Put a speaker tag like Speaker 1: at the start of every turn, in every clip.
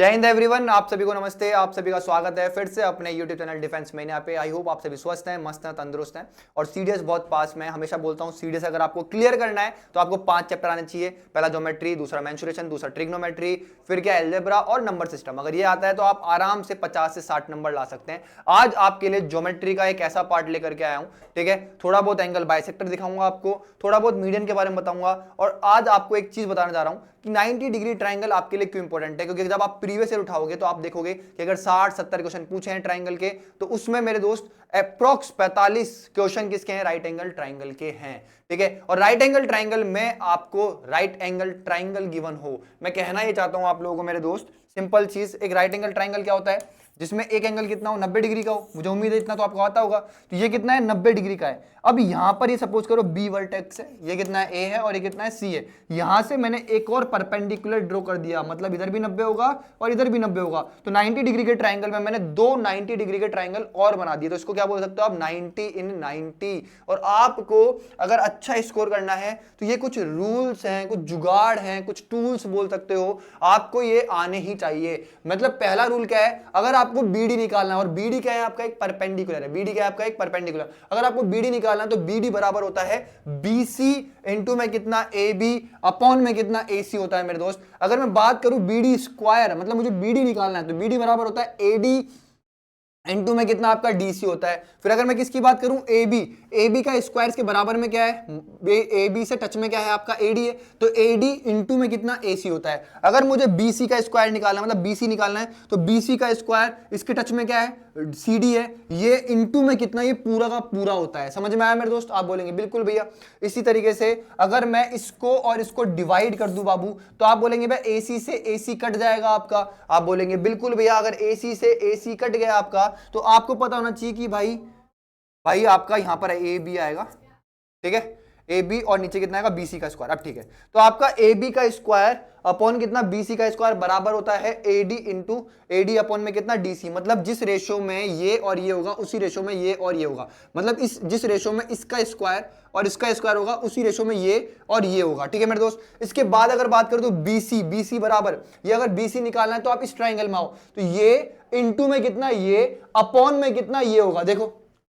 Speaker 1: जय हिंद एवरीवन, आप सभी को नमस्ते। आप सभी का स्वागत है फिर से अपने YouTube चैनल डिफेंस मैनिया पे। आई होप आप सभी स्वस्थ हैं, मस्त हैं, तंदुरुस्त हैं और सीडीएस बहुत पास में। हमेशा बोलता हूं सीडीएस अगर आपको क्लियर करना है तो आपको 5 चैप्टर आने चाहिए। पहला ज्योमेट्री, दूसरा मेंसुरेशन, दूसरा ट्रिग्नोमेट्री, फिर क्या अलजेब्रा और नंबर सिस्टम। अगर ये आता है तो आप आराम से 50 से 60 नंबर ला सकते हैं। आज आपके लिए ज्योमेट्री का एक ऐसा पार्ट लेकर के आया हूं, ठीक है। थोड़ा बहुत एंगल बाइसेक्टर दिखाऊंगा आपको, थोड़ा बहुत मीडियन के बारे में बताऊंगा और आज आपको एक चीज बताने जा रहा हूं कि 90 डिग्री ट्रायंगल आपके लिए क्यों इंपॉर्टेंट है। क्योंकि जब आप प्रीवियस ईयर उठाओगे तो आप देखोगे कि अगर 60-70 क्वेश्चन पूछे हैं ट्रायंगल के तो उसमें मेरे दोस्त अप्रॉक्स 45 क्वेश्चन किसके हैं, राइट एंगल ट्रायंगल के हैं, ठीक है। और राइट एंगल ट्रायंगल में आपको राइट एंगल ट्रायंगल गिवन हो, मैं कहना ये चाहता हूं आप लोगों को मेरे दोस्त, सिंपल चीज। एक राइट एंगल ट्रायंगल क्या होता है, जिसमें एक एंगल कितना हो, 90 डिग्री का हो। मुझे उम्मीद है इतना तो आपको आता होगा। तो ये कितना है, 90 डिग्री का है। अब यहां पर ये सपोज करो बी वर्टेक्स है, ये कितना है, ए है और ये कितना है, सी है। यहां से मैंने एक और परपेंडिकुलर ड्रॉ कर दिया, मतलब इधर भी 90 होगा और इधर भी 90 होगा। तो 90 डिग्री के ट्रायंगल में मैंने दो 90 डिग्री के ट्रायंगल और बना दिए। तो इसको क्या बोल सकते हो आप, 90 इन 90। और आपको अगर अच्छा स्कोर करना है तो ये कुछ रूल्स हैं, कुछ जुगाड़ हैं, कुछ टूल्स बोल सकते हो, आपको ये आने ही चाहिए। मतलब पहला रूल क्या है, अगर आपको बीडी निकालना है, और बीडी क्या है आपका, एक परपेंडिकुलर है। बीडी क्या है आपका, एक परपेंडिकुलर। अगर आपको बीडी निकालना है तो बीडी बराबर होता है बीसी इंटू में कितना, ए बी अपॉन में कितना, ए सी होता है मेरे दोस्त। अगर मैं बात करूं बीडी स्क्वायर, मतलब मुझे बीडी निकालना है तो बीडी बराबर होता है एडी इंटू में कितना आपका डीसी होता है। फिर अगर मैं किसकी बात करूं, ए बी का स्क्वायर के बराबर में क्या है, ए बी से टच में क्या है आपका, एडी है। तो एडी इंटू में कितना, एसी होता है। अगर मुझे बीसी का स्क्वायर निकालना है, मतलब बीसी निकालना है, तो बीसी का स्क्वायर इसके टच में क्या है, सीडी है। ये इंटू में कितना, ये पूरा का पूरा होता है। समझ में आया मेरे दोस्त, आप बोलेंगे बिल्कुल भैया। इसी तरीके से अगर मैं इसको और इसको डिवाइड कर दूं बाबू, तो आप बोलेंगे भाई एसी से एसी कट जाएगा आपका। आप बोलेंगे बिल्कुल भैया, अगर एसी से एसी कट गया आपका तो आपको पता होना चाहिए कि भाई आपका यहां पर ए बी आएगा, ठीक है। ए बी और नीचे कितना आएगा, बीसी का स्क्वायर। अब ठीक है, तो आपका ए बी का स्क्वायर अपॉन कितना, बीसी का स्क्वायर बराबर होता है एडी इंटू एडी अपॉन में कितना, डीसी। मतलब जिस रेशो में ये और ये होगा उसी रेशो में ये और ये होगा। मतलब जिस रेशो में इसका स्क्वायर और इसका स्क्वायर होगा उसी रेशो में ये और ये होगा, ठीक है मेरे दोस्त। इसके बाद अगर बात करें तो बीसी बराबर, ये अगर बीसी निकालना है तो आप इस ट्राइंगल में आओ, तो ये इंटू में कितना, ये अपॉन में कितना, ये होगा। देखो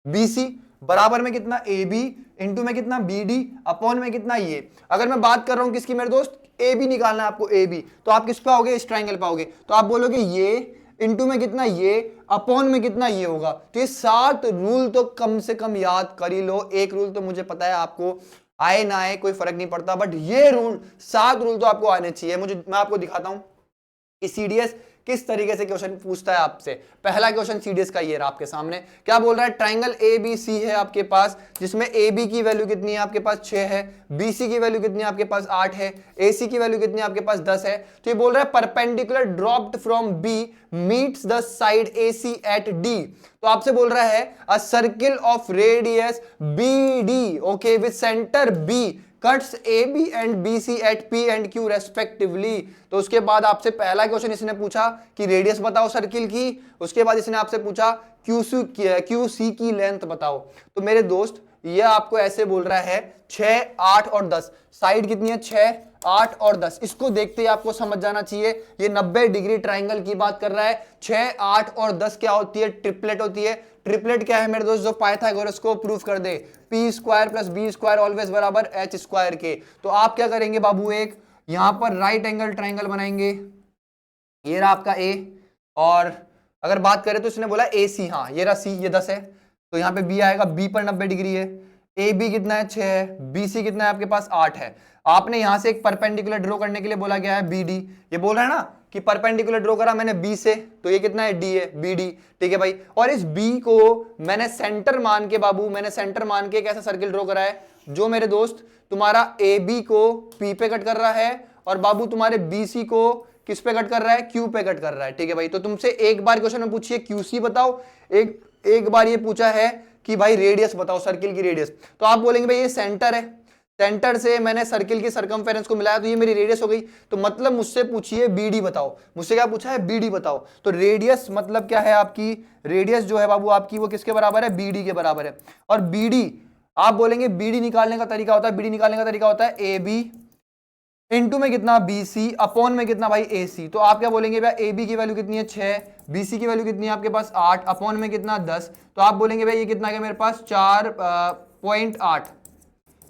Speaker 1: बीसी बराबर में कितना, ए बी इंटू में कितना, बी डी अपॉन में कितना, ये। अगर मैं बात कर रहा हूं किसकी मेरे दोस्त, ए बी निकालना है आपको, ए बी, तो आप किस पे आओगे, इस ट्राइंगल पे आओगे। तो आप बोलोगे ये इंटू में कितना, ये अपॉन में कितना, ये होगा। तो ये 7 रूल तो कम से कम याद कर ही लो। एक रूल तो मुझे पता है आपको आए ना आए कोई फर्क नहीं पड़ता, बट ये रूल 7 रूल तो आपको आने चाहिए। मैं आपको दिखाता हूं कि सीडीएस किस तरीके से क्वेश्चन पूछता है आपसे। पहला क्वेश्चन सीडीएस का ये रहा आपके सामने। क्या बोल रहा है, ट्राइंगल ए बी सी है आपके पास, जिसमें ए बी की वैल्यू कितनी है आपके पास, 6 है। बी सी की वैल्यू कितनी है आपके पास, 8 है। ए सी की वैल्यू कितनी है आपके पास, 10 है। तो ये बोल रहा है perpendicular dropped from B meets the side A C at D. तो आपसे बोल रहा है a circle of radius B D, okay, with centre B cuts A B and B C at P and Q respectively. तो उसके बाद आपसे पहला क्वेश्चन इसने पूछा कि रेडियस बताओ सर्किल की। उसके बाद इसने आपसे पूछा क्यू सी की लेंथ बताओ। तो मेरे दोस्त ये आपको ऐसे बोल रहा है 6, 8 और 10, साइड कितनी है, 6, 8 और 10। इसको देखते ही आपको समझ जाना चाहिए ये 90 डिग्री ट्राइंगल की बात कर रहा है। 6, 8 और 10 क्या होती है, ट्रिपलेट होती है। ट्रिपलेट क्या है मेरे दोस्त, जो पाइथागोरस को प्रूफ कर दे, P square plus B square always बराबर एच स्क्वायर के। तो आप क्या करेंगे बाबू, एक यहां पर राइट एंगल ट्राइंगल बनाएंगे, ये रहा आपका ए, और अगर बात करें तो इसने बोला ए सी, हाँ ये रहा सी, ये 10 है। तो यहाँ पे बी आएगा, बी पर 90 डिग्री है। ए बी कितना है, 6 है। बी सी कितना है आपके पास, 8 है। आपने यहां से एक परपेंडिकुलर ड्रॉ करने के लिए बोला गया है बी डी। ये बोल रहा है ना कि परपेंडिकुलर ड्रॉ करा मैंने बी से, तो ये कितना है, डी है, बी डी, ठीक है भाई। और इस बी को मैंने सेंटर मान के बाबू, मैंने सेंटर मान के एक ऐसा सर्किल ड्रॉ करा है जो मेरे दोस्त तुम्हारा ए बी को पी पे कट कर रहा है और बाबू तुम्हारे बी सी को किस पे कट कर रहा है, क्यू पे कट कर रहा है, ठीक है भाई। तो तुमसे एक बार क्वेश्चन में पूछिए क्यू सी बताओ, एक बार ये पूछा है कि भाई रेडियस बताओ, सर्किल की रेडियस। तो आप बोलेंगे भाई ये सेंटर है, सेंटर से मैंने सर्किल की सरकमफेरेंस को मिलाया तो ये मेरी रेडियस हो गई। तो मतलब मुझसे पूछिए बीडी बताओ, मुझसे क्या पूछा है, बीडी बताओ। तो रेडियस मतलब क्या है आपकी, रेडियस जो है बाबू आपकी वो किसके बराबर है, बीडी के बराबर है। और बीडी आप बोलेंगे बीडी निकालने का तरीका होता है, बीडी निकालने का तरीका होता है ए बी इनटू में कितना BC अपॉन में कितना भाई AC। तो आप क्या बोलेंगे भाई AB की वैल्यू कितनी है 6, BC की वैल्यू कितनी है आपके पास 8 अपॉन में कितना 10। तो आप बोलेंगे भाई ये कितना गया मेरे पास 4.8,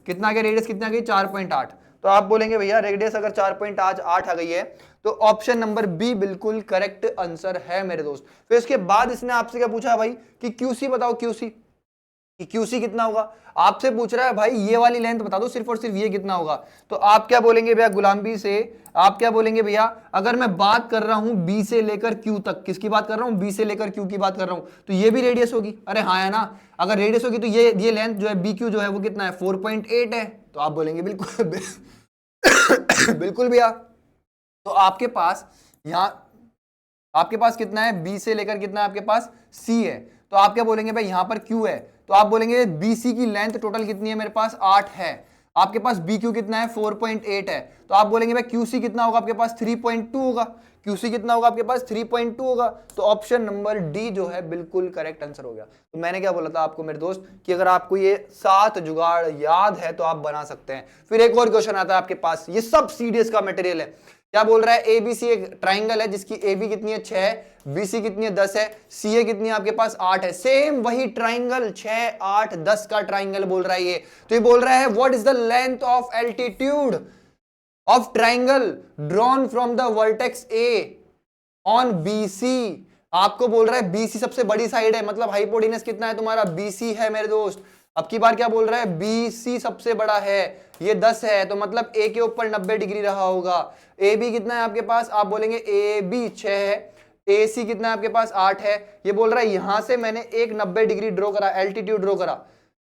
Speaker 1: कितना गया रेडियस कितना गई 4.8। तो आप बोलेंगे भैया रेडियस अगर 4.8 आ गई है तो ऑप्शन नंबर बी बिल्कुल करेक्ट आंसर है मेरे दोस्त। फिर इसके बाद इसने आपसे क्या पूछा भाई कि QC बताओ, QC कितना होगा। आपसे पूछ रहा है भाई ये वाली लेंथ बता दो सिर्फ और सिर्फ ये कितना होगा। तो आप क्या बोलेंगे भैया गुलामी से, आप क्या बोलेंगे भैया अगर मैं बात कर रहा हूं B से लेकर Q तक, किसकी बात कर रहा हूं B से लेकर Q की बात कर रहा हूं, तो ये भी रेडियस होगी। अरे हाँ है ना, अगर रेडियस होगी तो ये लेंथ जो है BQ जो है वो कितना है 4.8 है। तो आप बोलेंगे बिल्कुल बिल्कुल भैया। तो आपके पास यहां आपके पास कितना है B से लेकर कितना है आपके पास C है। तो आप क्या बोलेंगे भाई यहां पर Q है, तो आप बोलेंगे BC की लेंथ टोटल कितनी है मेरे पास 8 है, आपके पास BQ कितना है 4.8 है। तो आप बोलेंगे भाई QC कितना होगा आपके पास 3.2 होगा, QC कितना होगा आपके पास 3.2 होगा। तो ऑप्शन नंबर डी जो है बिल्कुल करेक्ट आंसर हो गया। तो मैंने क्या बोला था आपको मेरे दोस्त कि अगर आपको ये 7 जुगाड़ याद है तो आप बना सकते हैं। फिर एक और क्वेश्चन आता है आपके पास, ये सब सीडीएस का मटेरियल है। क्या बोल रहा है ABC एक ट्राइंगल है जिसकी AB कितनी है 6, BC कितनी है 10 है, CA कितनी है आपके पास 8 है। सेम वही ट्राइंगल 6, 8, 10 का ट्राइंगल बोल रहा है ये। तो ये बोल रहा है what is the length of altitude of triangle drawn from the vertex A on BC। आपको बोल रहा है BC सबसे बड़ी साइड है, मतलब हाइपोटेनस कितना है तुम्हारा BC है मेरे दोस्त। अब की बार क्या बोल रहा है BC सबसे बड़ा है, ये 10 है, तो मतलब A के ऊपर 90 डिग्री रहा होगा। AB कितना है आपके पास, आप बोलेंगे AB 6 है, AC कितना है आपके पास 8 है। ये बोल रहा है यहां से मैंने एक 90 डिग्री ड्रॉ करा, एल्टीट्यूड ड्रॉ करा,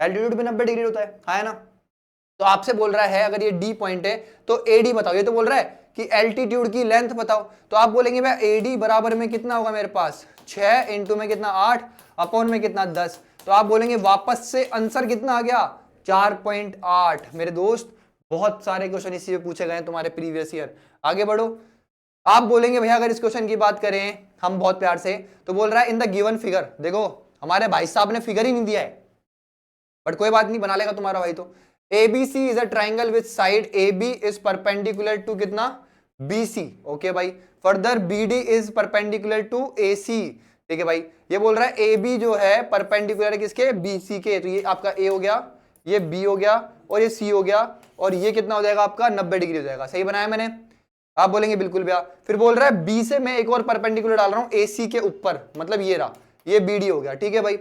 Speaker 1: एल्टीट्यूड भी 90 डिग्री होता है ना। तो आपसे बोल रहा है अगर ये D पॉइंट है तो AD बताओ। ये तो बोल रहा है कि एल्टीट्यूड की लेंथ बताओ। तो आप बोलेंगे भाई AD बराबर में कितना होगा मेरे पास 6 इंटू में कितना 8 अपॉन में कितना 10। तो आप बोलेंगे वापस से आंसर कितना आ गया 4.8। मेरे दोस्त बहुत सारे क्वेश्चन इसी पे पूछे गए हैं तुम्हारे प्रीवियस ईयर। आगे बढ़ो। आप बोलेंगे भैया अगर इस क्वेश्चन की बात करें हम बहुत प्यार से, तो बोल रहा है इन द गिवन फिगर। देखो हमारे भाई साहब ने फिगर ही नहीं दिया है, बट कोई बात नहीं बना लेगा तुम्हारा भाई। तो ABC is a triangle with side AB is perpendicular to कितना BC। ओके भाई। Further BD is perpendicular to AC। ठीक है भाई। ये बोल रहा है AB जो है परपेंडिकुलर है किसके BC के। तो ये आपका A हो गया, ये B हो गया और ये C हो गया, और ये कितना हो जाएगा आपका 90 डिग्री हो जाएगा। सही बनाया मैंने। आप बोलेंगे बिल्कुल भैया। फिर बोल रहा है B से मैं एक और परपेंडिकुलर डाल रहा हूं AC के ऊपर, मतलब ये रहा, ये BD हो गया। ठीक है भाई।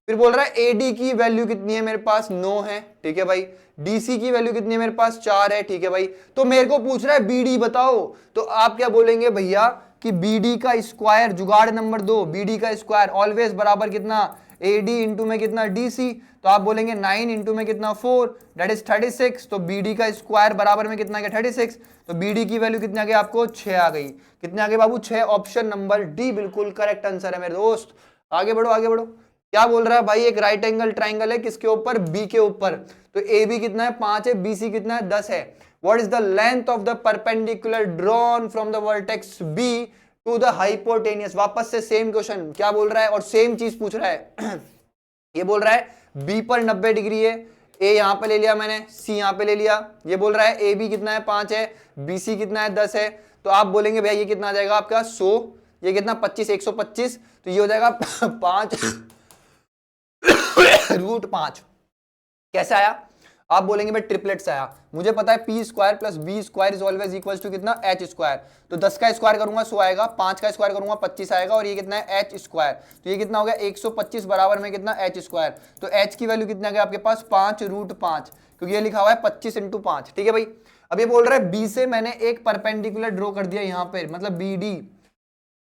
Speaker 1: फिर बोल रहा है AD की वैल्यू कितनी है मेरे पास 9 है। ठीक है भाई। DC की वैल्यू कितनी है मेरे पास 4 है। ठीक है भाई। तो मेरे को पूछ रहा है BD बताओ। तो आप क्या बोलेंगे भैया कि BD का स्क्वायर, जुगाड़ नंबर 2, BD का स्क्वायर ऑलवेज बराबर कितना AD इंटू में कितना DC। तो आप बोलेंगे 9 इंटू में कितना 4 दैट इज 36। तो BD का स्क्वायर बराबर में कितना गया 36। तो BD की वैल्यू कितनी आ गई आपको 6 आ गई। कितने आ गए बाबू 6। ऑप्शन नंबर डी बिल्कुल करेक्ट आंसर है मेरे दोस्त। आगे बढ़ो आगे बढ़ो। क्या बोल रहा है भाई एक राइट एंगल ट्राइंगल है किसके ऊपर B के ऊपर। तो AB कितना है 5 है, BC कितना है 10 है। What is the length of the perpendicular drawn from the vertex B to the hypotenuse. वापस से सेम क्वेश्चन क्या बोल रहा है और सेम चीज पूछ रहा है ये बोल रहा है B पर 90 डिग्री है, A यहां पे ले लिया मैंने, C यहां पे ले लिया। ये बोल रहा है AB कितना है 5 है, BC कितना है 10 है। तो आप बोलेंगे भैया ये कितना आ जाएगा आपका 100, ये कितना 25 125। तो ये हो जाएगा 5 रूट 5। कैसे आया आप बोलेंगे भाई ट्रिपलेट से आया। मुझे पता है P square plus B square is always equal to कितना H स्क्वायर। तो 10 का स्क्वायर करूंगा 100 आएगा, 5 का स्क्वायर करूंगा 25 आएगा, और ये कितना है H स्क्वायर। तो ये कितना हो गया 125 बराबर में कितना H स्क्वायर। तो H की वैल्यू कितना गया आपके पास 5 रूट 5, क्योंकि ये लिखा हुआ है 25 इंटू 5। ठीक है भाई। अब ये बोल रहा है B से मैंने एक परपेंडिकुलर ड्रॉ कर दिया यहाँ पे, मतलब BD।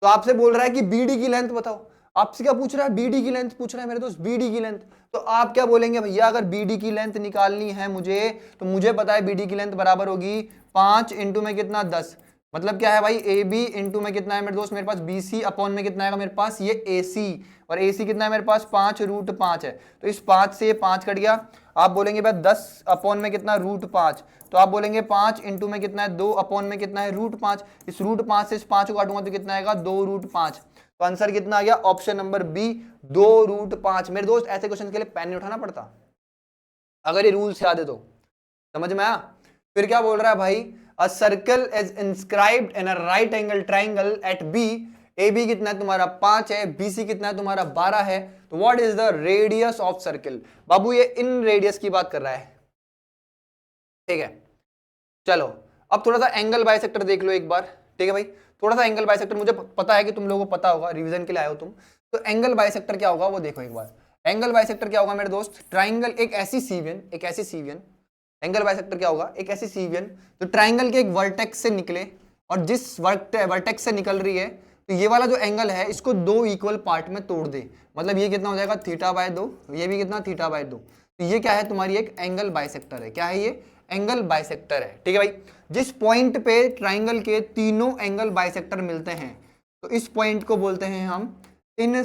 Speaker 1: तो आपसे बोल रहा है कि BD की लेंथ बताओ। आपसे क्या पूछ रहा है BD की लेंथ पूछ रहा है मेरे दोस्त, BD की लेंथ। तो आप क्या बोलेंगे भैया अगर BD की लेंथ निकालनी है मुझे, तो मुझे पता है BD की लेंथ बराबर होगी 5 इंटू में कितना 10। मतलब क्या है भाई AB इंटू में कितना है मेरे दोस्त मेरे पास BC अपॉन में कितना है मेरे पास ये AC, और AC कितना है मेरे पास 5 रूट 5 है। तो इस 5 से ये 5 कट गया। आप बोलेंगे भाई 10 अपॉन में कितना रूट 5। तो आप बोलेंगे 5 इंटू में कितना है 2 अपॉन में कितना है रूट 5। इस रूट 5 से इस 5 को काटूंगा तो कितना आएगा 2 रूट 5। तो आंसर कितना आ गया ऑप्शन नंबर बी 2 रूट 5। मेरे दोस्त ऐसे क्वेश्चन के लिए पेन नहीं उठाना पड़ता अगर ये रूल से याद है तो। समझ में आया। फिर क्या बोल रहा है भाई a circle is inscribed in a right angle triangle at B, A B कितना है तुम्हारा 5 है, बी सी कितना है तुम्हारा 12 है, तो what is the radius of circle. बाबू ये इन रेडियस की बात कर रहा है, ठीक है। चलो अब थोड़ा सा एंगल बाइसेक्टर देख लो एक बार, ठीक है भाई। थोड़ा सा एंगल बाइसेक्टर, मुझे पता है कि तुम लोगों को पता होगा, रिवीजन के लिए आए हो तुम, तो एंगल बाइसेक्टर क्या होगा वो देखो एक बार। एंगल बाइसेक्टर क्या होगा मेरे दोस्त, ट्राइंगल एक ऐसी सीवियन, एंगल बाइसेक्टर क्या होगा, एक ऐसी सीवियन जो ट्राइंगल के एक वर्टेक्स से निकले, और जिस वर्टेक्स से निकल रही है तो ये वाला जो एंगल है इसको दो इक्वल पार्ट में तोड़ दे, मतलब ये कितना हो जाएगा θ/2, ये भी कितना θ/2, तो ये क्या है तुम्हारी एक एंगल बाइसेक्टर है। क्या है ये, एंगल बाइसेक्टर है, ठीक है भाई। जिस पॉइंट पे ट्राइंगल के तीनों एंगल बाइसेक्टर मिलते हैं तो इस पॉइंट को बोलते हैं हम इन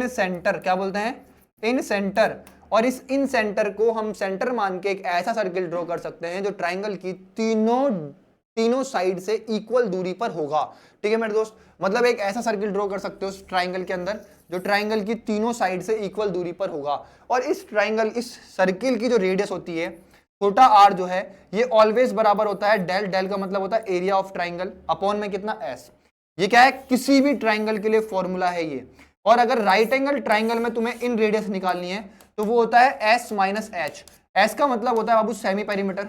Speaker 1: सेंटर, क्या बोलते हैं, इन सेंटर। और इस इन सेंटर को हम सेंटर मान के एक ऐसा सर्किल ड्रॉ कर सकते हैं जो ट्राइंगल की तीनों साइड से इक्वल दूरी पर होगा, ठीक है मेरे दोस्त। मतलब एक ऐसा सर्किल ड्रॉ कर सकते हो उस ट्राइंगल के अंदर जो ट्राइंगल की तीनों साइड से इक्वल दूरी पर होगा, और इस सर्किल की जो रेडियस होती है छोटा r जो है ये ऑलवेज बराबर होता है डेल, डेल का मतलब होता है एरिया ऑफ ट्राइंगल अपॉन में कितना s। ये क्या है, किसी भी ट्राइंगल के लिए फॉर्मूला है ये। और अगर राइट एंगल ट्राइंगल में तुम्हें इन रेडियस निकालनी है तो वो होता है s माइनस एच। एस का मतलब होता है बाबू सेमी पेरीमीटर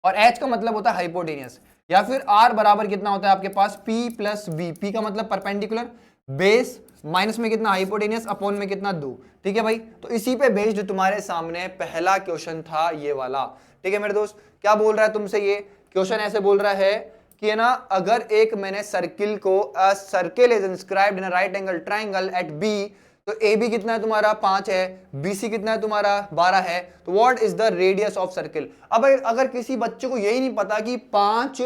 Speaker 1: और एच का मतलब होता है हाइपोटेनियस, या फिर r बराबर कितना होता है आपके पास p प्लस बी, पी का मतलब परपेंडिकुलर, बेस माइनस में कितना हाइपोटेनियस, अपॉन में कितना 2, ठीक है भाई। तो इसी पे बेस्ड जो तुम्हारे सामने पहला क्वेश्चन था ये वाला, ठीक है मेरे दोस्त। क्या बोल रहा है तुमसे ये क्वेश्चन, ऐसे बोल रहा है कि है ना, अगर एक मैंने सर्किल को a circle is inscribed in a right angle triangle at B, तो ए बी कितना है तुम्हारा 5 है, बी सी कितना है तुम्हारा 12 है, तो what is the radius of circle. अब अगर किसी बच्चे को यही नहीं पता कि 5,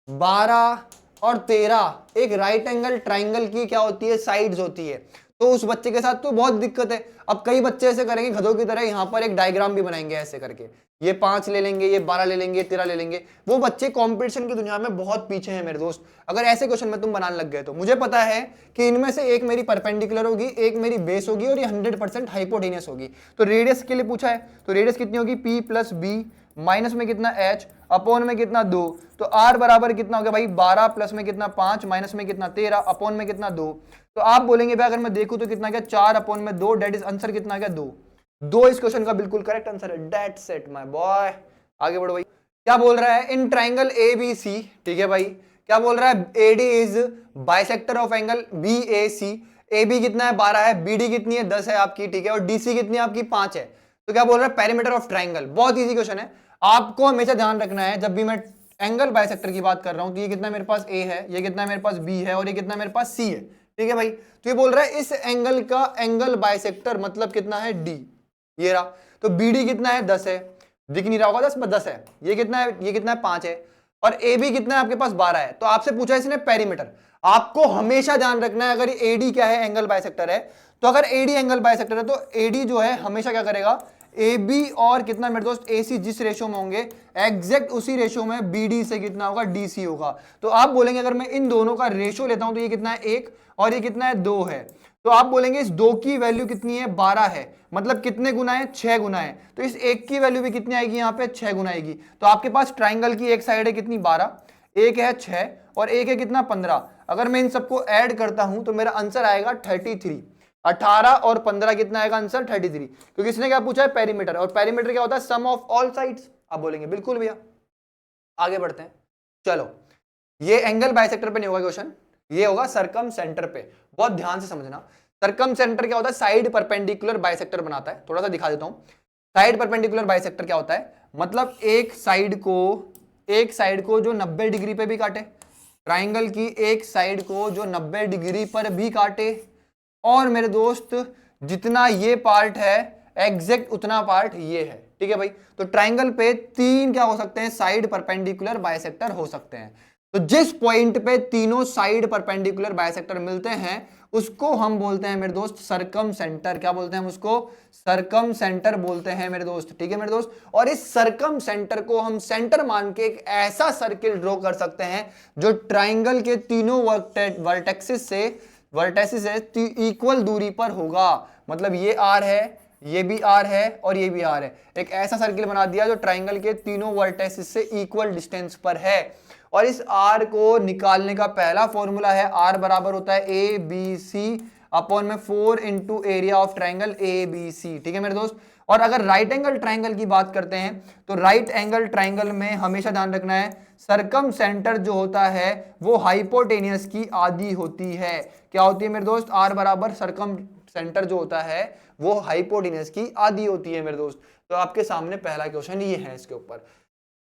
Speaker 1: 12 और 13 एक राइट एंगल ट्राइंगल की क्या होती है, साइड्स होती है, तो उस बच्चे के साथ तो बहुत दिक्कत है। अब कई बच्चे ऐसे करेंगे गधों की तरह, यहां पर एक डायग्राम भी बनाएंगे ऐसे करके, ये 5 ले लेंगे, ये 12 ले लेंगे, 13 ले लेंगे। वो बच्चे कंपटीशन की दुनिया में बहुत पीछे हैं मेरे दोस्त। अगर ऐसे क्वेश्चन में तुम बनाने लग गए तो मुझे पता है कि इनमें से एक मेरी परपेंडिकुलर होगी, एक मेरी बेस होगी, और ये 100% हाइपोटेनियस होगी। तो रेडियस के लिए पूछा है, तो रेडियस कितनी होगी, p प्लस बी, माइनस में कितना h, अपॉन में कितना 2, तो r बराबर कितना हो गया भाई 12 प्लस में कितना 5, माइनस में कितना 13, अपॉन में कितना 2। तो आप बोलेंगे भाई अगर मैं देखूं तो कितना गया 4 अपॉन में 2, डेट इज आंसर कितना गया 2 इस क्वेश्चन का बिल्कुल करेक्ट आंसर है। That's it my boy. आगे बढ़ो भाई। क्या बोल रहा है, in triangle A B C, ठीक है भाई, क्या बोल रहा है, A D is bisector of angle B A C. A B कितना है 12 है, बी डी कितनी है 10 है आपकी, ठीक है, और डी सी कितनी है आपकी 5 है। तो क्या बोल रहा है, पेरीमीटर ऑफ ट्राइंगल। बहुत इजी क्वेश्चन है, आपको हमेशा ध्यान रखना है जब भी मैं एंगल बाइसेक्टर की बात कर रहा हूं, तो ये कितना मेरे पास ए है, ये कितना मेरे पास बी है, और ये कितना मेरे पास सी है, ठीक है भाई। तो ये बोल रहा है इस एंगल का एंगल बाइसेक्टर मतलब कितना है डी, ये रहा। तो बी डी कितना है 10 है, दिख नहीं रहा होगा 10 है, ये कितना है 5 है, और ए बी कितना है आपके पास 12 है। तो आपसे पूछा इसने पेरीमीटर। आपको हमेशा ध्यान रखना है अगर ए डी क्या है, एंगल बाइसेक्टर है, तो अगर ए डी एंगल बाइसेक्टर है तो ए डी जो है हमेशा क्या करेगा, ए बी और कितना मेरे दोस्त ए सी जिस रेशो में होंगे एग्जैक्ट उसी रेशो में बी डी से कितना होगा, डी सी होगा। तो आप बोलेंगे अगर मैं इन दोनों का रेशो लेता हूं तो ये कितना है 1 और ये कितना है 2 है, तो आप बोलेंगे इस 2 की वैल्यू कितनी है 12 है, मतलब कितने गुना है 6 गुना है। तो इस 1 की वैल्यू भी कितनी आएगी यहाँ पे 6 गुना आएगी। तो आपके पास ट्राइंगल की एक साइड है कितनी 12, एक है 6 और एक है कितना 15। अगर मैं इन सबको ऐड करता हूं तो मेरा आंसर आएगा 33। 18 और 15 कितना आएगा आंसर 33, क्योंकि इसने क्या पूछा है पेरीमीटर, और पेरीमीटर क्या होता है सम ऑफ ऑल साइड्स। आप बोलेंगे बिल्कुल भैया। आगे बढ़ते हैं, चलो ये एंगल बाइसेक्टर पे नहीं होगा क्वेश्चन, ये होगा सरकम सेंटर पे। बहुत ध्यान से समझना, सरकम सेंटर क्या होता है, साइड परपेंडिकुलर बाइसेक्टर बनाता है। थोड़ा सा दिखा देता हूं, साइड परपेंडिकुलर बाइसेक्टर क्या होता है, मतलब एक साइड को जो 90 डिग्री पे भी काटे, ट्राइंगल की एक साइड को जो 90 डिग्री पर भी काटे, और मेरे दोस्त जितना ये पार्ट है एग्जैक्ट उतना पार्ट ये है, ठीक है भाई। तो ट्राइंगल पे 3 क्या हो सकते हैं, साइड परपेंडिकुलर बाइसेक्टर हो सकते हैं। तो जिस पॉइंट पे तीनों साइड परपेंडिकुलर बाइसेक्टर मिलते हैं उसको हम बोलते हैं मेरे दोस्त सरकम सेंटर। क्या बोलते हैं हम उसको, सरकम सेंटर बोलते हैं मेरे दोस्त, ठीक है मेरे दोस्त। और इस सरकम सेंटर को हम सेंटर मान के एक ऐसा सर्किल ड्रॉ कर सकते हैं जो ट्राइंगल के तीनों वर्टेक्सिस से इक्वल दूरी पर होगा। मतलब ये R है, ये भी आर है और ये भी आर है। एक ऐसा सर्किल बना दिया जो ट्राइंगल के तीनों वर्टेसिस से इक्वल डिस्टेंस पर है। और इस आर को निकालने का पहला फॉर्मूला है, आर बराबर होता है ए बी सी अपॉन में 4 into area of triangle A B C. ठीक है मेरे दोस्त। और अगर राइट एंगल ट्राइंगल की बात करते हैं तो राइट एंगल ट्राइंगल में हमेशा ध्यान रखना है, सरकम सेंटर जो होता है वो हाइपोटेनियस की आधी होती है। क्या होती है मेरे दोस्त? आर बराबर सरकम सेंटर जो होता है वो हाइपोटेनियस की आधी होती है मेरे दोस्त। तो आपके सामने पहला क्वेश्चन ये है। इसके ऊपर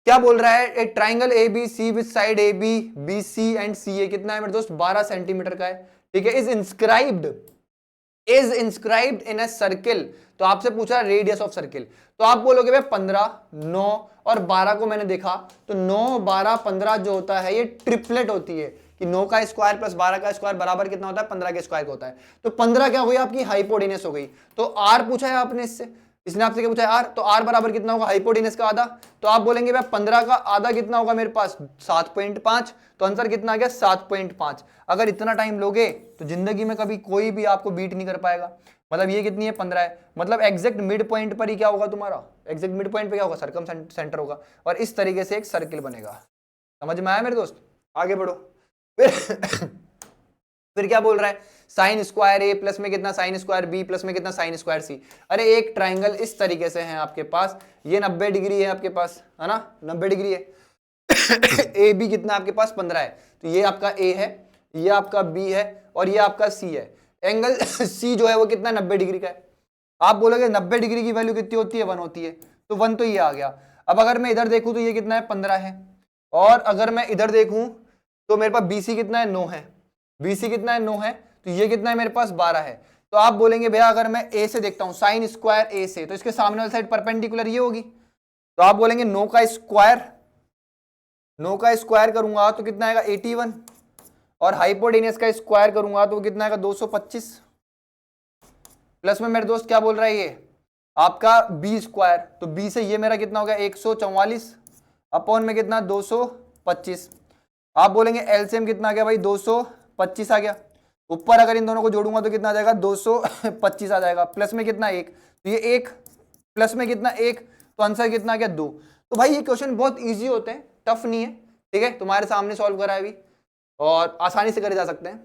Speaker 1: क्या बोल रहा है? एक triangle A B C with side A B B C and C A कितना है मेरे दोस्त? 12 सेंटीमीटर का है। ठीक है। Is inscribed in a circle. तो आपसे पूछा रेडियस ऑफ सर्किल, तो आप बोलोगे भाई 15, 9 और 12 को मैंने देखा तो 9, 12, 15 जो होता है ये ट्रिपलेट होती है कि 9 का स्क्वायर प्लस 12 का स्क्वायर बराबर कितना होता है? 15 के स्क्वायर का होता है। तो 15 क्या हो गई? आपकी हाइपोटेनस हो गई। तो आर पूछा है आपने, इसने आपसे क्या पूछा है? आर। तो आर बराबर कितना होगा? हाइपोटेनस का आधा। तो आप बोलेंगे भाई 15 का आधा कितना होगा मेरे पास? 7.5। तो आंसर कितना आ गया? 7.5। अगर इतना टाइम लोगे तो जिंदगी में कभी कोई भी आपको बीट नहीं कर पाएगा। मतलब ये कितनी है? 15 है। मतलब एग्जैक्ट मिड पॉइंट पर ही क्या होगा तुम्हारा? एग्जैक्ट मिड पॉइंट पे क्या होगा? सरकम सेंटर होगा और इस तरीके से एक सर्किल बनेगा। समझ में आया मेरे दोस्त? आगे बढ़ो। फिर क्या बोल रहा है? साइन स्क्वायर ए प्लस में कितना? साइन स्क्वायर बी प्लस में कितना? साइन स्क्वायर सी। अरे एक ट्राइंगल इस तरीके से है आपके पास, ये 90 डिग्री है आपके पास, है ना? 90 डिग्री है। ए बी कितना आपके पास? 15 है। तो ये आपका ए है, ये आपका बी है और ये आपका सी है। एंगल सी जो है वो कितना? 90 डिग्री का है। आप बोलोगे 90 डिग्री की वैल्यू कितनी होती है? 1 होती है। तो 1 तो ये आ गया। अब अगर मैं इधर देखूं तो ये कितना है? 15 है। और अगर मैं इधर देखूं तो मेरे पास बीसी कितना है? 9 है। बीसी कितना है? 9 है। तो ये कितना है मेरे पास? 12 है। तो आप बोलेंगे भैया अगर मैं ए से देखता हूं, साइन स्क्वायर ए से, तो इसके सामने वाली साइड परपेंडिकुलर ये होगी। तो आप बोलेंगे 9 का स्क्वायर करूंगा तो कितना आएगा? 81। और हाइपोटेनियस का स्क्वायर करूंगा तो कितना आएगा? 225। प्लस में मेरे दोस्त क्या बोल रहा है ये आपका बी स्क्वायर, तो बी से ये मेरा कितना हो गया? 144 अपॉन में कितना? 225। आप बोलेंगे एलसीएम कितना आ गया भाई? 225 आ गया। ऊपर अगर इन दोनों को जोड़ूंगा तो कितना आ जाएगा? 225 आ जाएगा। प्लस में कितना? 1। तो ये 1 प्लस में कितना? 1। तो आंसर कितना आ गया? 2। तो भाई ये क्वेश्चन बहुत इजी होते हैं, टफ नहीं है। ठीक है, तुम्हारे सामने सॉल्व करा है अभी और आसानी से करे जा सकते हैं।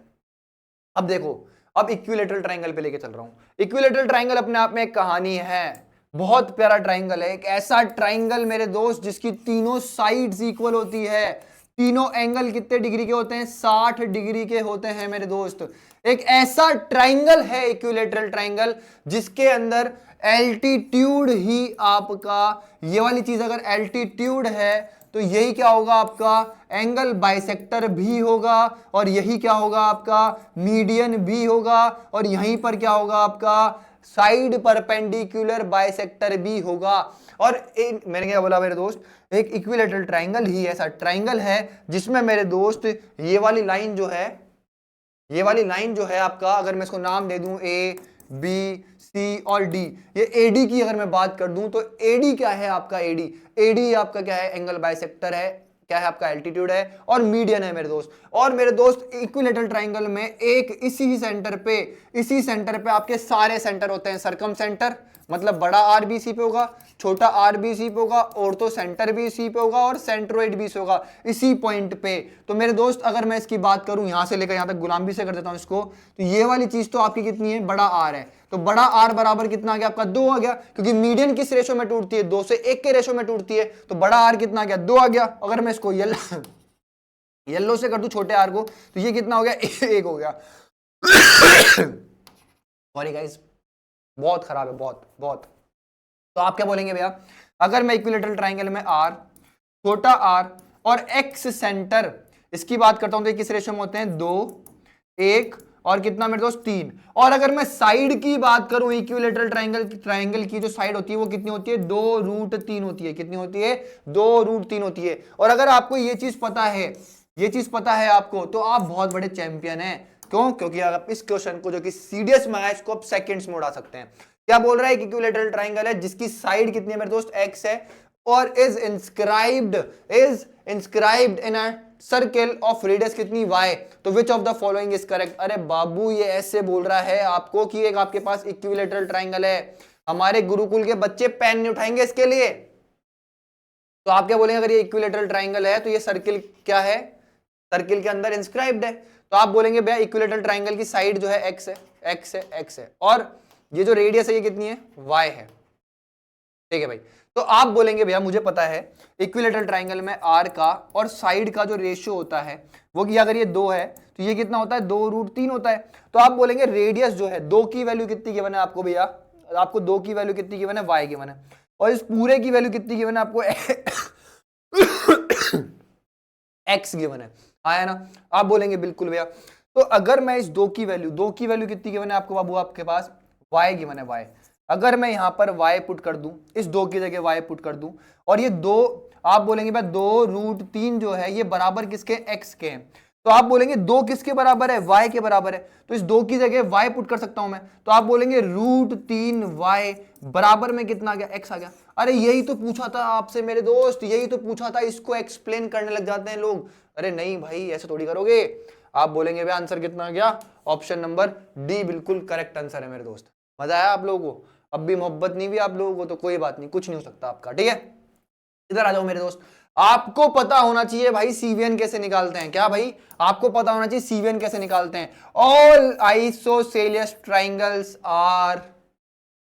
Speaker 1: अब देखो, अब इक्विलेटरल ट्राइंगल पे लेके चल रहा हूं। इक्विलेटरल ट्राइंगल अपने आप में एक कहानी है, बहुत प्यारा ट्राइंगल है। एक ऐसा ट्राइंगल मेरे दोस्त जिसकी तीनों साइड्स इक्वल होती है। तीनों एंगल कितने डिग्री के होते हैं? 60 डिग्री के होते हैं मेरे दोस्त। एक ऐसा ट्राइंगल है इक्विलेटरल ट्राइंगल जिसके अंदर एल्टीट्यूड ही आपका, ये वाली चीज अगर एल्टीट्यूड है तो यही क्या होगा? आपका एंगल बाइसेक्टर भी होगा और यही क्या होगा? आपका मीडियन भी होगा और यहीं पर क्या होगा? आपका साइड परपेंडिकुलर बाइसेक्टर भी होगा। और मैंने क्या बोला मेरे दोस्त? एक इक्विलेटरल ट्राइंगल ही ऐसा ट्राइंगल है जिसमें मेरे दोस्त ये वाली लाइन जो है आपका, अगर मैं इसको नाम दे दूं ए बी सी और डी, ये एडी की अगर मैं बात कर दूं तो एडी क्या है आपका? एडी आपका क्या है? एंगल बाइसेक्टर है। क्या है आपका? एल्टीट्यूड है और मीडियन है मेरे दोस्त। और मेरे दोस्त इक्विलेटरल ट्राइंगल में एक इसी सेंटर पे आपके सारे सेंटर होते हैं। सरकम सेंटर मतलब बड़ा आर बी सी पे होगा, छोटा आर बी सी पे होगा, ऑर्थो सेंटर भी सी पे होगा और सेंट्रोइड भी सी होगा इसी पॉइंट पे। तो मेरे दोस्त अगर मैं इसकी बात करूं यहां से लेकर यहां तक, गुलाम भी से कर देता हूं इसको, तो ये वाली चीज तो आपकी कितनी है? बड़ा आर है। तो बड़ा आर बराबर कितना आ गया आपका? 2 आ गया, क्योंकि मीडियन किस रेशो में टूटती है? 2 से 1 के रेशो में टूटती है। तो बड़ा आर कितना आ गया? 2 आ गया। अगर मैं इसको येलो से कर दूं छोटे आर को तो ये कितना हो गया? 1 हो गया। सॉरी गाइस, बहुत खराब है, बहुत। तो आप क्या बोलेंगे भैया? अगर मैं इक्विलेटरल ट्राइंगल में आर, छोटा आर और एक्स सेंटर इसकी बात करता हूं तो किस रेशो में होते हैं? 2, 1 और कितना मेरे दोस्त? 3। और अगर मैं साइड की बात करूं इक्विलेटरल ट्राइंगल की जो साइड होती है वो कितनी होती है? 2√3 होती है। कितनी होती है? 2√3 होती है। और अगर आपको ये चीज पता है आपको, तो आप बहुत बड़े चैंपियन हैं। क्यों? क्योंकि आप इस क्वेश्चन को जो कि सीडीएस में है इसको आप सेकंड्स में उड़ा सकते हैं। क्या बोल रहा है? इक्विलेटरल ट्राइंगल है जिसकी साइड कितनी है मेरे दोस्त? x है और is inscribed in a circle of radius कितनी? y। तो which of the following is correct? अरे बाबू ये ऐसे बोल रहा है आपको कि एक आपके पास इक्विलेटरल ट्राइंगल है, हमारे गुरुकुल के बच्चे पेन नहीं उठाएंगे इसके लिए। तो आप क्या बोलेंगे, अगर ये इक्विलेटरल ट्राइंगल है तो ये सर्किल क्या है, सर्किल के अंदर इंस्क्राइब्ड है। तो आप बोलेंगे भैया इक्विलेटरल ट्राइंगल की साइड जो है एक्स है, एक्स है, एक्स है, और ये जो रेडियस है ये कितनी है, वाई है। ठीक है भाई, तो आप बोलेंगे भैया मुझे पता है इक्विलेटरल ट्राइंगल में आर का और साइड का जो रेशियो होता है वो कि अगर ये 2 है तो ये कितना होता है, 2√3 होता है। तो आप बोलेंगे रेडियस जो है 2 की वैल्यू कितनी गिवन है आपको भैया, आपको 2 की वैल्यू कितनी गिवन है, वाई गिवन है, और इस पूरे की वैल्यू कितनी गिवन है आपको एक्स गिवन है, आया ना। आप बोलेंगे बिल्कुल भैया, तो अगर मैं इस 2 की वैल्यू कितनी गिवन है आपको बाबू, आपके पास वाई गिवन है, वाई। अगर मैं यहां पर y पुट कर दूं, इस 2 की जगह y पुट कर दूं, और ये 2 आप बोलेंगे भाई 2√3 जो है ये बराबर किसके, x के हैं। तो आप बोलेंगे 2 किसके बराबर है, y के बराबर है, तो इस 2 की जगह y पुट कर सकता हूं मैं। तो आप बोलेंगे √3y बराबर में कितना आ गया, x आ गया। अरे यही तो पूछा था आपसे मेरे दोस्त, यही तो पूछा था, इसको एक्सप्लेन करने लग जाते हैं लोग। अरे नहीं भाई ऐसे थोड़ी करोगे। आप बोलेंगे भाई आंसर कितना आ गया, ऑप्शन नंबर डी बिल्कुल करेक्ट आंसर है मेरे दोस्त। मजा आया आप लोगों को, अब भी मोहब्बत नहीं भी आप लोगों को तो कोई बात नहीं, कुछ नहीं हो सकता आपका। ठीक है, इधर आ जाओ मेरे दोस्त। आपको पता होना चाहिए भाई सीवीएन कैसे निकालते हैं, क्या भाई आपको पता होना चाहिए सीवीएन कैसे निकालते हैं। ऑल आइसोसेलियस ट्राइंगल्स आर,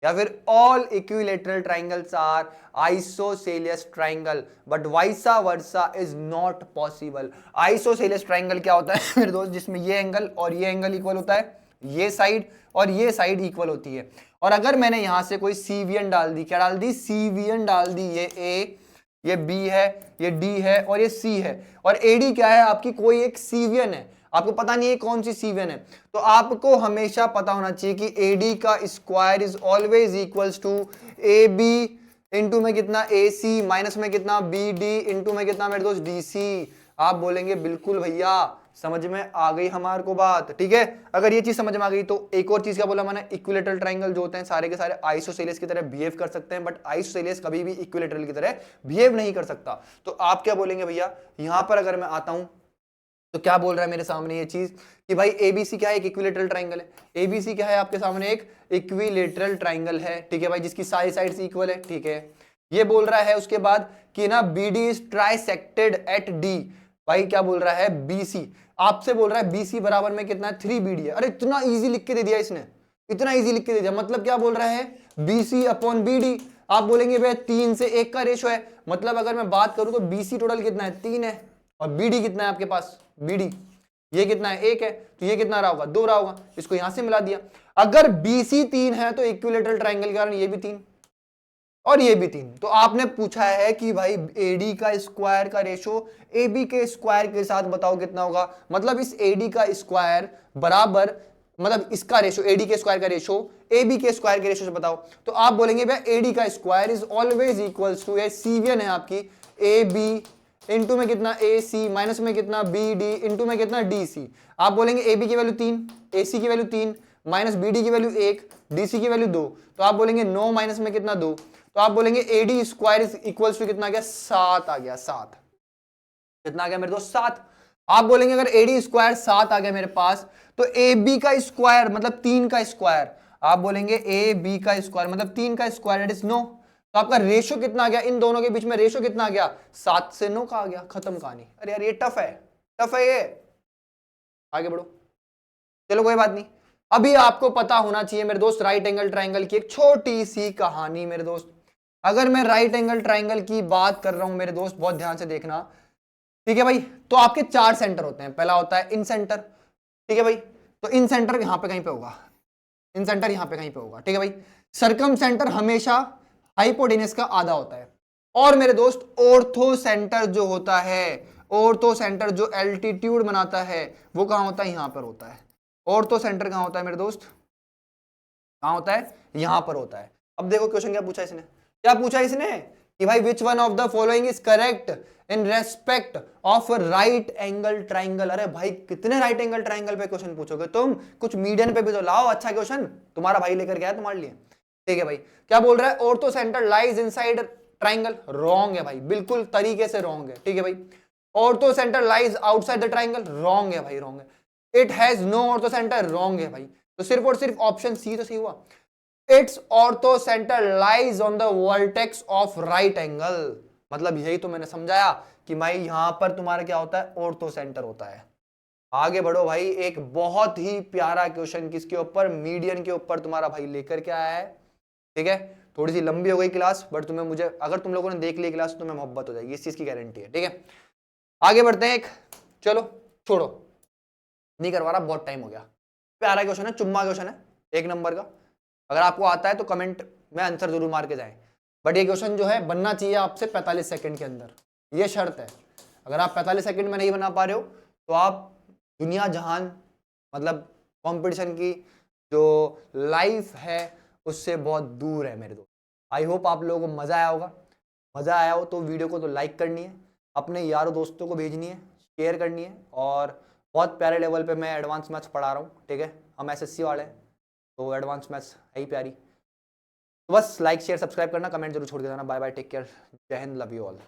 Speaker 1: या फिर all equilateral triangles are isosceles triangle, but vice versa is not possible. Isosceles triangle क्या होता है मेरे दोस्त, जिसमें ये एंगल और ये एंगल इक्वल होता है, ये साइड और ये साइड इक्वल होती है। और अगर मैंने यहां से कोई सीवीएन डाल दी, क्या डाल दी, सीवीएन डाल दी, ये ए, ये बी है, ये डी है और ये सी है, और एडी क्या है आपकी, कोई एक सीवीएन है, आपको पता नहीं है कौन सी सीवीएन है। तो आपको हमेशा पता होना चाहिए कि एडी का square is always equals to A B into में कितना ए सी माइनस में कितना बी डी इंटू में कितना मेरे दोस्त डी सी। आप बोलेंगे बिल्कुल भैया समझ में आ गई हमारे को बात। ठीक है, अगर ये चीज समझ में आ गई तो एक और चीज क्या बोला मैंने, इक्विलेटरल ट्राइंगल जो होते हैं सारे के सारे आइसोसेलियस की तरह बिहेव कर सकते हैं, बट आइसोसेलियस कभी भी इक्विलेटरल की तरह बिहेव नहीं कर सकता। तो आप क्या बोलेंगे भैया, यहां पर अगर मैं आता हूं तो क्या बोल रहा है मेरे सामने ये चीज कि भाई एबीसी क्या है, एक इक्विलेटरल ट्राइंगल है। एबीसी क्या है आपके सामने, एक इक्विलेटरल ट्राइंगल है। ठीक है भाई, जिसकी सारी साइड्स इक्वल है। ठीक है, ये बोल रहा है उसके बाद कि ना BD is trisected at D. भाई क्या बोल रहा है, बीसी आपसे बोल रहा है बीसी बराबर में कितना है, 3BD है। अरे इतना इजी लिख के दे दिया इसने, इतना इजी लिख के दे दिया। मतलब क्या बोल रहा है, बीसी अपॉन बीडी। आप बोलेंगे भैया 3 से 1 का रेशो है, मतलब अगर मैं बात करूं तो बीसी टोटल कितना है, 3 है, और बीडी कितना है आपके पास, बीडी ये कितना है, 1 है, तो ये कितना रहा होगा, 2 रहा होगा। इसको यहां से मिला दिया। अगर बीसी 3 है तो इक्विलेटरल ट्राइंगल के कारण ये भी 3 और ये भी 3। तो आपने पूछा है कि भाई एडी का स्क्वायर का रेशो एबी के स्क्वायर के साथ बताओ कितना होगा। मतलब इस एडी का स्क्वायर बराबर, मतलब इसका रेशो एडी के स्क्वायर का रेशो एबी के स्क्वायर के रेशो से बताओ। तो आप बोलेंगे भाई एडी का square is always equals to, सीवीएन है आपकी ए बी इंटू में कितना ए सी माइनस में कितना बी डी इंटू में कितना डी सी। आप बोलेंगे ए बी की वैल्यू 3, ए सी की वैल्यू 3, माइनस बी डी की वैल्यू 1, डी सी की वैल्यू 2। तो आप बोलेंगे 9 माइनस में कितना 2। तो आप बोलेंगे AD square is equals to कितना आ गया, 7 आ गया, 7 कितना आ गया मेरे दोस्त, 7। आप बोलेंगे अगर एडी स्क्वायर 7 आ गया मेरे पास तो ए बी का स्क्वायर मतलब 3 का स्क्वायर। आप बोलेंगे ए बी का स्क्वायर मतलब 3 का स्क्वायर इट इज 9। तो आपका रेशो कितना आ गया, इन दोनों के बीच में रेशो कितना आ गया, 7 से 9 का आ गया, खत्म कहानी। अरे यार ये टफ है, टफ है ये, आगे बढ़ो। चलो कोई बात नहीं, अभी आपको पता होना चाहिए मेरे दोस्त राइट एंगल ट्राइंगल की एक छोटी सी कहानी। मेरे दोस्त अगर मैं राइट एंगल ट्राइंगल की बात कर रहा हूं मेरे दोस्त, बहुत ध्यान से देखना। ठीक है भाई, तो आपके 4 सेंटर होते हैं। पहला होता है इन सेंटर। ठीक है भाई, तो इन सेंटर यहां पे कहीं पे होगा, इन सेंटर यहां पे कहीं पे होगा। ठीक है भाई, सर्कम सेंटर हमेशा हाइपोटेनस का आधा होता है। और मेरे दोस्त ऑर्थो सेंटर जो होता है, ऑर्थो सेंटर जो एल्टीट्यूड बनाता है वो कहां होता है, यहां पर होता है। ऑर्थो सेंटर कहां होता है मेरे दोस्त, कहां होता है, यहां पर होता है। अब देखो क्वेश्चन क्या पूछा इसने, क्या पूछा इसने कि भाई which one of the following is correct in respect of right angle triangle. अरे भाई कितने राइट एंगल ट्राइंगल पे क्वेश्चन पूछोगे तुम, कुछ मीडियन पे भी तो लाओ अच्छा क्वेश्चन, तुम्हारा भाई लेकर गया तुम्हारे लिए। ठीक है भाई, क्या बोल रहा है, ortho centre lies inside triangle. Wrong है भाई, बिल्कुल तरीके से रॉन्ग है। ठीक है भाई, orthocentre lies outside the triangle. Wrong है भाई, रॉन्ग है। It has no orthocentre. Wrong है भाई। तो सिर्फ और सिर्फ ऑप्शन सी तो सही हुआ। It's ortho centre lies on the vertex of right angle. मतलब यही तो मैंने समझाया कि भाई यहां पर तुम्हारा क्या होता है, ऑर्थो सेंटर होता है। आगे बढ़ो भाई, एक बहुत ही प्यारा क्वेश्चन किसके ऊपर, मीडियन के ऊपर तुम्हारा भाई लेकर के आया है। ठीक है, थोड़ी सी लंबी हो गई क्लास, बट तुम्हें मुझे अगर तुम लोगों ने देख ली क्लास तो तुम्हें मोहब्बत हो जाएगी, इस चीज की गारंटी है। ठीक है, आगे बढ़ते हैं। एक चलो छोड़ो, नहीं करवा रहा, बहुत टाइम हो गया। प्यारा क्वेश्चन है, चुम्मा क्वेश्चन है, 1 नंबर का। अगर आपको आता है तो कमेंट में आंसर जरूर मार के जाए। बट ये क्वेश्चन जो है बनना चाहिए आपसे 45 सेकंड के अंदर, ये शर्त है। अगर आप 45 सेकंड में नहीं बना पा रहे हो तो आप दुनिया जहान मतलब कंपटीशन की जो लाइफ है उससे बहुत दूर है मेरे दोस्त। आई होप आप लोगों को मज़ा आया होगा। मज़ा आया हो तो वीडियो को तो लाइक करनी है, अपने यारों दोस्तों को भेजनी है, शेयर करनी है। और बहुत प्यारे लेवल पे मैं एडवांस मैथ्स पढ़ा रहा हूँ। ठीक है, हम एसएससी वाले हैं तो एडवांस मैथ्स है ही प्यारी। तो बस लाइक शेयर सब्सक्राइब करना, कमेंट जरूर छोड़ के जाना। बाय बाय, टेक केयर, जय हिंद, लव यू ऑल।